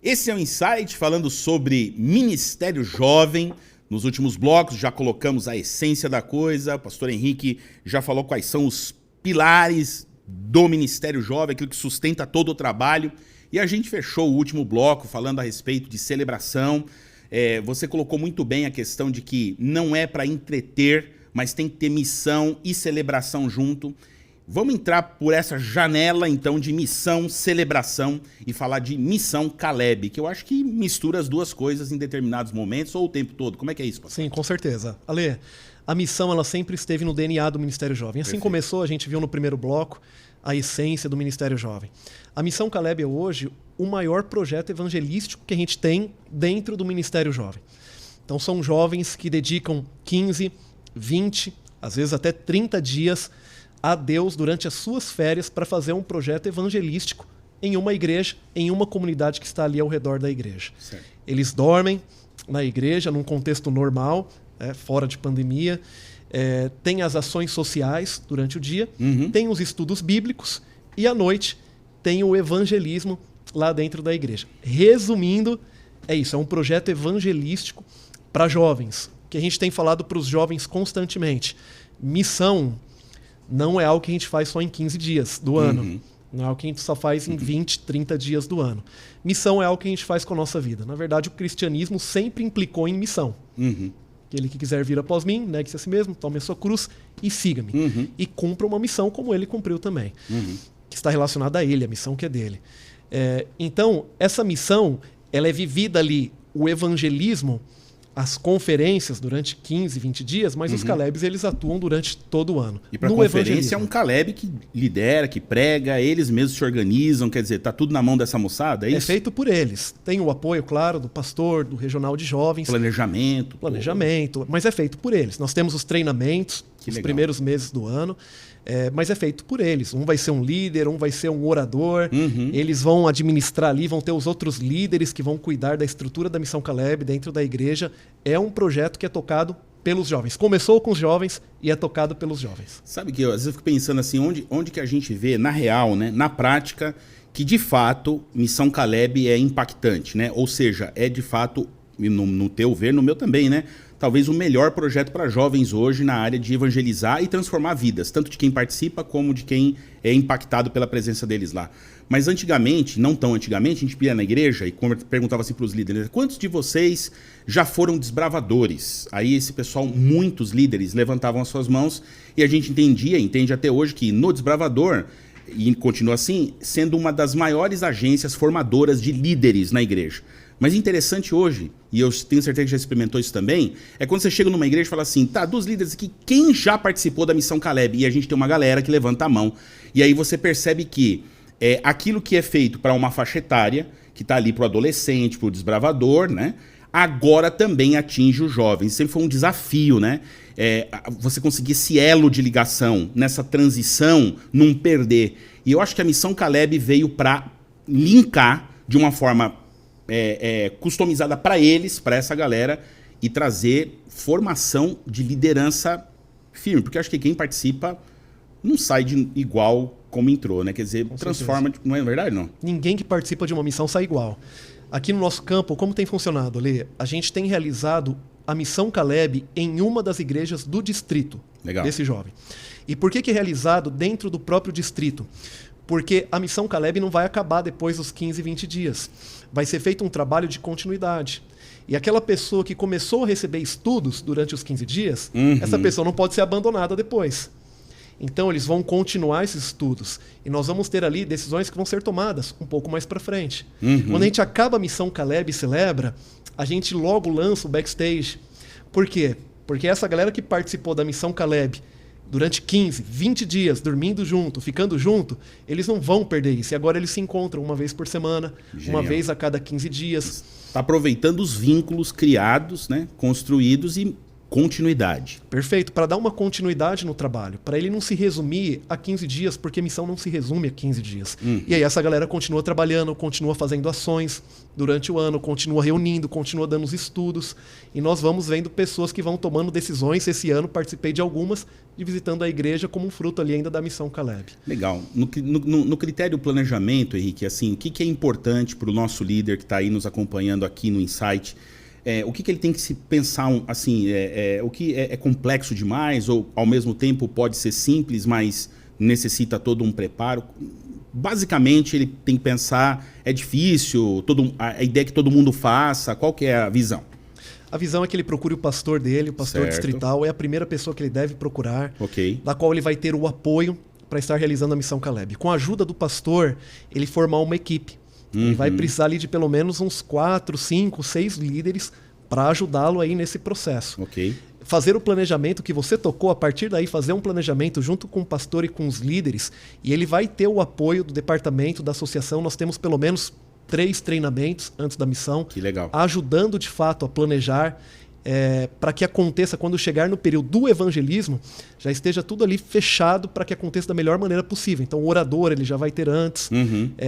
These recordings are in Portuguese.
Esse é o Insight falando sobre Ministério Jovem. Nos últimos blocos já colocamos a essência da coisa. O pastor Henrique já falou quais são os pilares do Ministério Jovem, aquilo que sustenta todo o trabalho. E a gente fechou o último bloco falando a respeito de celebração. Você colocou muito bem a questão de que não é para entreter, mas tem que ter missão e celebração junto. Vamos entrar por essa janela, então, de missão, celebração e falar de missão Caleb, que eu acho que mistura as duas coisas em determinados momentos ou o tempo todo. Como é que é isso, pastor? Sim, com certeza. Ale, a missão ela sempre esteve no DNA do Ministério Jovem. Assim começou, a gente viu no primeiro bloco a essência do Ministério Jovem. A missão Caleb é hoje o maior projeto evangelístico que a gente tem dentro do Ministério Jovem. Então são jovens que dedicam 15, 20, às vezes até 30 dias a Deus durante as suas férias para fazer um projeto evangelístico em uma igreja, em uma comunidade que está ali ao redor da igreja. Certo. Eles dormem na igreja, num contexto normal, fora de pandemia, tem as ações sociais durante o dia, tem os estudos bíblicos e à noite tem o evangelismo lá dentro da igreja. Resumindo, é isso, é um projeto evangelístico para jovens, que a gente tem falado para os jovens constantemente. Missão não é algo que a gente faz só em 15 dias do ano. Não é algo que a gente só faz em 20, 30 dias do ano. Missão é algo que a gente faz com a nossa vida. Na verdade, o cristianismo sempre implicou em missão. Aquele que quiser vir após mim, negue-se a si mesmo, tome a sua cruz e siga-me. E cumpra uma missão como ele cumpriu também. Que está relacionada a ele, a missão que é dele. Então, essa missão, ela é vivida ali, o evangelismo, as conferências durante 15, 20 dias, mas os Calebs eles atuam durante todo o ano. E para a conferência é um Caleb que lidera, que prega, eles mesmos se organizam, quer dizer, tá tudo na mão dessa moçada, é isso? É feito por eles. Tem o apoio, claro, do pastor, do regional de jovens. Planejamento, mas é feito por eles. Nós temos os treinamentos, que os legal. primeiros meses do ano, mas é feito por eles. Um vai ser um líder, um vai ser um orador, eles vão administrar ali, vão ter os outros líderes que vão cuidar da estrutura da Missão Caleb dentro da igreja. É um projeto que é tocado pelos jovens. Começou com os jovens e é tocado pelos jovens. Sabe que às vezes eu fico pensando assim, onde que a gente vê, na real, né, na prática, que de fato Missão Caleb é impactante, né? Ou seja, é de fato, no teu ver, no meu também, né? Talvez o melhor projeto para jovens hoje na área de evangelizar e transformar vidas, tanto de quem participa como de quem é impactado pela presença deles lá. Mas antigamente, não tão antigamente, a gente ia na igreja e perguntava assim para os líderes, quantos de vocês já foram desbravadores? Aí esse pessoal, muitos líderes, levantavam as suas mãos e a gente entende até hoje que no Desbravador, e continua assim, sendo uma das maiores agências formadoras de líderes na igreja. Mas interessante hoje, e eu tenho certeza que já experimentou isso também, é quando você chega numa igreja e fala assim, tá, dos líderes aqui, quem já participou da Missão Caleb? E a gente tem uma galera que levanta a mão. E aí você percebe que aquilo que é feito para uma faixa etária, que está ali para o adolescente, para o desbravador, né? Agora também atinge os jovens. Sempre foi um desafio, né? Você conseguir esse elo de ligação, nessa transição, não perder. E eu acho que a Missão Caleb veio para linkar de uma forma customizada para eles, para essa galera, e trazer formação de liderança firme. Porque eu acho que quem participa não sai igual como entrou, né? Quer dizer, transforma, não é verdade, não? Ninguém que participa de uma missão sai igual. Aqui no nosso campo, como tem funcionado, Lê? A gente tem realizado a Missão Caleb em uma das igrejas do distrito. Legal. Desse jovem. E por que é realizado dentro do próprio distrito? Porque a Missão Caleb não vai acabar depois dos 15, 20 dias. Vai ser feito um trabalho de continuidade. E aquela pessoa que começou a receber estudos durante os 15 dias, essa pessoa não pode ser abandonada depois. Então eles vão continuar esses estudos. E nós vamos ter ali decisões que vão ser tomadas um pouco mais para frente. Quando a gente acaba a Missão Caleb e celebra, a gente logo lança o backstage. Por quê? Porque essa galera que participou da Missão Caleb durante 15, 20 dias, dormindo junto, ficando junto, eles não vão perder isso. E agora eles se encontram uma vez por semana, uma vez a cada 15 dias. Está aproveitando os vínculos criados, né, construídos e continuidade. Perfeito, para dar uma continuidade no trabalho, para ele não se resumir a 15 dias, porque missão não se resume a 15 dias. E aí essa galera continua trabalhando, continua fazendo ações durante o ano, continua reunindo, continua dando os estudos, e nós vamos vendo pessoas que vão tomando decisões. Esse ano participei de algumas, e visitando a igreja como um fruto ali ainda da Missão Caleb. Legal. No critério do planejamento, Henrique, assim, o que é importante para o nosso líder que está aí nos acompanhando aqui no Insight? O que ele tem que se pensar, assim, o que é complexo demais ou ao mesmo tempo pode ser simples, mas necessita todo um preparo? Basicamente ele tem que pensar, é difícil, a ideia é que todo mundo faça, qual que é a visão? A visão é que ele procure o pastor dele, o pastor distrital, é a primeira pessoa que ele deve procurar, da qual ele vai ter o apoio para estar realizando a Missão Caleb. Com a ajuda do pastor, ele formar uma equipe. Ele vai precisar ali de pelo menos uns 4, 5, 6 líderes para ajudá-lo aí nesse processo. Fazer o planejamento que você tocou, a partir daí fazer um planejamento junto com o pastor e com os líderes, e ele vai ter o apoio do departamento, da associação. Nós temos pelo menos 3 treinamentos antes da missão, que legal, ajudando de fato a planejar, para que aconteça, quando chegar no período do evangelismo, já esteja tudo ali fechado para que aconteça da melhor maneira possível. Então o orador ele já vai ter antes,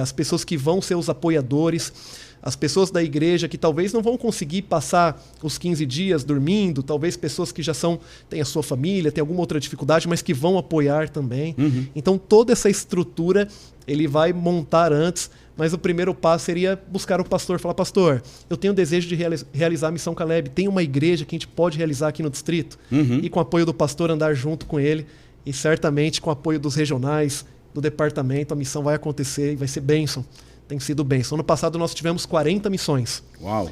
as pessoas que vão ser os apoiadores, as pessoas da igreja que talvez não vão conseguir passar os 15 dias dormindo, talvez pessoas que já têm a sua família, têm alguma outra dificuldade, mas que vão apoiar também. Então toda essa estrutura ele vai montar antes, mas o primeiro passo seria buscar o pastor, falar: pastor, eu tenho o desejo de realizar a Missão Caleb, tem uma igreja que a gente pode realizar aqui no distrito? E com o apoio do pastor andar junto com ele, e certamente com o apoio dos regionais, do departamento, a missão vai acontecer e vai ser bênção. Tem sido bênção. Ano passado nós tivemos 40 missões. Uau!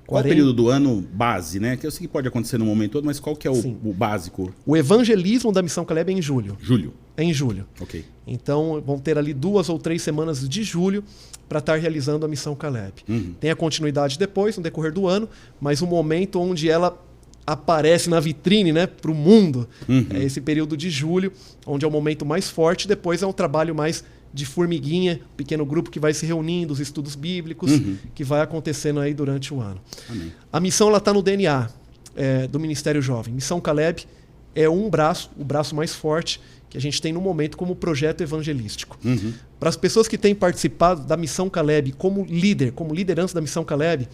Qual o período do ano base, né? Que eu sei que pode acontecer no momento todo, mas qual que é o básico? O evangelismo da Missão Caleb é em julho. Julho? É em julho. Ok. Então vão ter ali 2 ou 3 semanas de julho para estar realizando a Missão Caleb. Tem a continuidade depois, no decorrer do ano, mas o momento onde ela aparece na vitrine, né, para o mundo, é esse período de julho, onde é o momento mais forte. Depois é um trabalho mais de formiguinha, pequeno grupo que vai se reunindo, os estudos bíblicos, que vai acontecendo aí durante o ano. Amém. A missão está no DNA do Ministério Jovem. Missão Caleb é o braço mais forte que a gente tem no momento como projeto evangelístico. Para as pessoas que têm participado da Missão Caleb como liderança da Missão Caleb,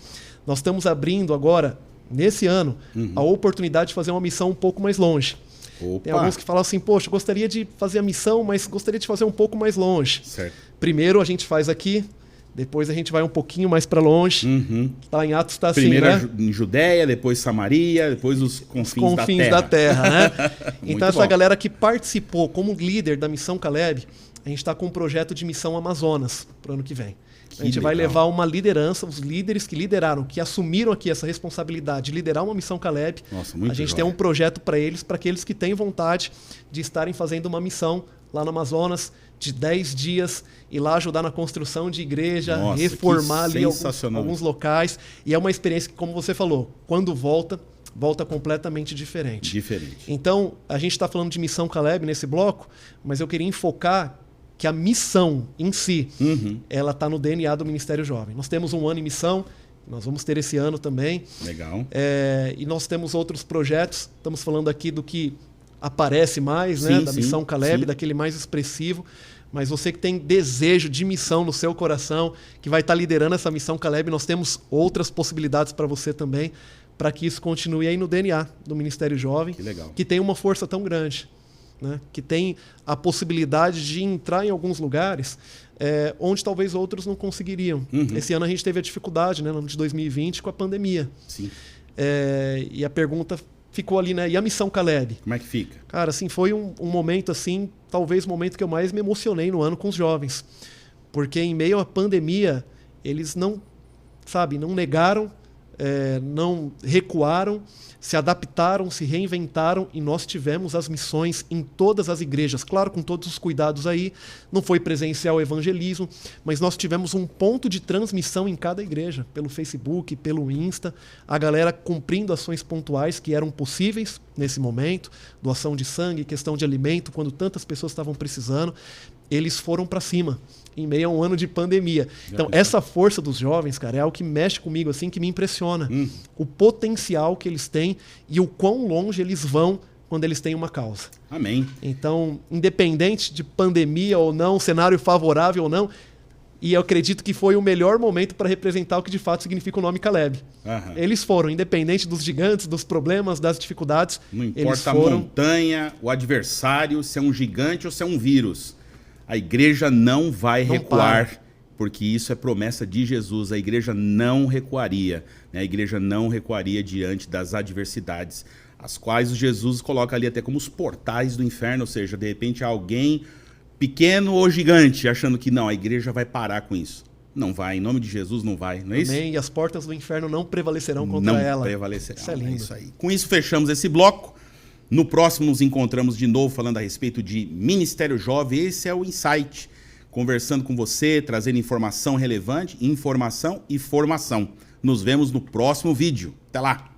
nós estamos abrindo agora, nesse ano, a oportunidade de fazer uma missão um pouco mais longe. Opa. Tem alguns que falam assim: poxa, gostaria de fazer a missão, mas gostaria de fazer um pouco mais longe. Certo. Primeiro a gente faz aqui, depois a gente vai um pouquinho mais para longe. Lá em Atos está assim, primeiro né? Em Judéia, depois Samaria, depois os confins da terra, né? Então essa bom. galera que participou como líder da Missão Caleb, a gente está com um projeto de missão Amazonas para o ano que vem. A gente vai levar uma liderança, os líderes que lideraram, que assumiram aqui essa responsabilidade de liderar uma Missão Caleb. Nossa, muito a gente jóia. tem um projeto para aqueles que têm vontade de estarem fazendo uma missão lá no Amazonas de 10 dias, ir lá ajudar na construção de igreja, Nossa, reformar ali sensacional. alguns locais. E é uma experiência que, como você falou, quando volta completamente diferente. Então, a gente está falando de Missão Caleb nesse bloco, mas eu queria enfocar que a missão em si, ela está no DNA do Ministério Jovem. Nós temos um ano em missão, nós vamos ter esse ano também. Legal. E nós temos outros projetos, estamos falando aqui do que aparece mais, né, da Missão Caleb, daquele mais expressivo. Mas você que tem desejo de missão no seu coração, que vai estar liderando essa Missão Caleb, nós temos outras possibilidades para você também, para que isso continue aí no DNA do Ministério Jovem, que tem uma força tão grande. Né, que tem a possibilidade de entrar em alguns lugares onde talvez outros não conseguiriam. Esse ano a gente teve a dificuldade, né, no ano de 2020, com a pandemia. E a pergunta ficou ali, né? E a Missão Caleb? Como é que fica? Cara, assim, foi um momento, assim, talvez o momento que eu mais me emocionei no ano com os jovens. Porque em meio à pandemia, eles não negaram, não recuaram, se adaptaram, se reinventaram, e nós tivemos as missões em todas as igrejas, claro, com todos os cuidados aí, não foi presencial o evangelismo, mas nós tivemos um ponto de transmissão em cada igreja, pelo Facebook, pelo Insta, a galera cumprindo ações pontuais que eram possíveis nesse momento, doação de sangue, questão de alimento, quando tantas pessoas estavam precisando, eles foram para cima, em meio a um ano de pandemia. Então, essa força dos jovens, cara, é algo que mexe comigo, assim, que me impressiona. O potencial que eles têm e o quão longe eles vão quando eles têm uma causa. Amém. Então, independente de pandemia ou não, cenário favorável ou não, e eu acredito que foi o melhor momento para representar o que de fato significa o nome Caleb. Eles foram, independente dos gigantes, dos problemas, das dificuldades. Não importa eles foram... a montanha, o adversário, se é um gigante ou se é um vírus. A igreja não vai recuar, porque isso é promessa de Jesus. A igreja não recuaria, né? A igreja não recuaria diante das adversidades, as quais Jesus coloca ali até como os portais do inferno, ou seja, de repente alguém pequeno ou gigante, achando que não, a igreja vai parar com isso. Não vai, em nome de Jesus não vai, não é isso? Amém, e as portas do inferno não prevalecerão contra ela. Não prevalecerão, isso é lindo. É isso aí. Com isso fechamos esse bloco. No próximo nos encontramos de novo falando a respeito de Ministério Jovem. Esse é o Insight, conversando com você, trazendo informação relevante, informação e formação. Nos vemos no próximo vídeo. Até lá!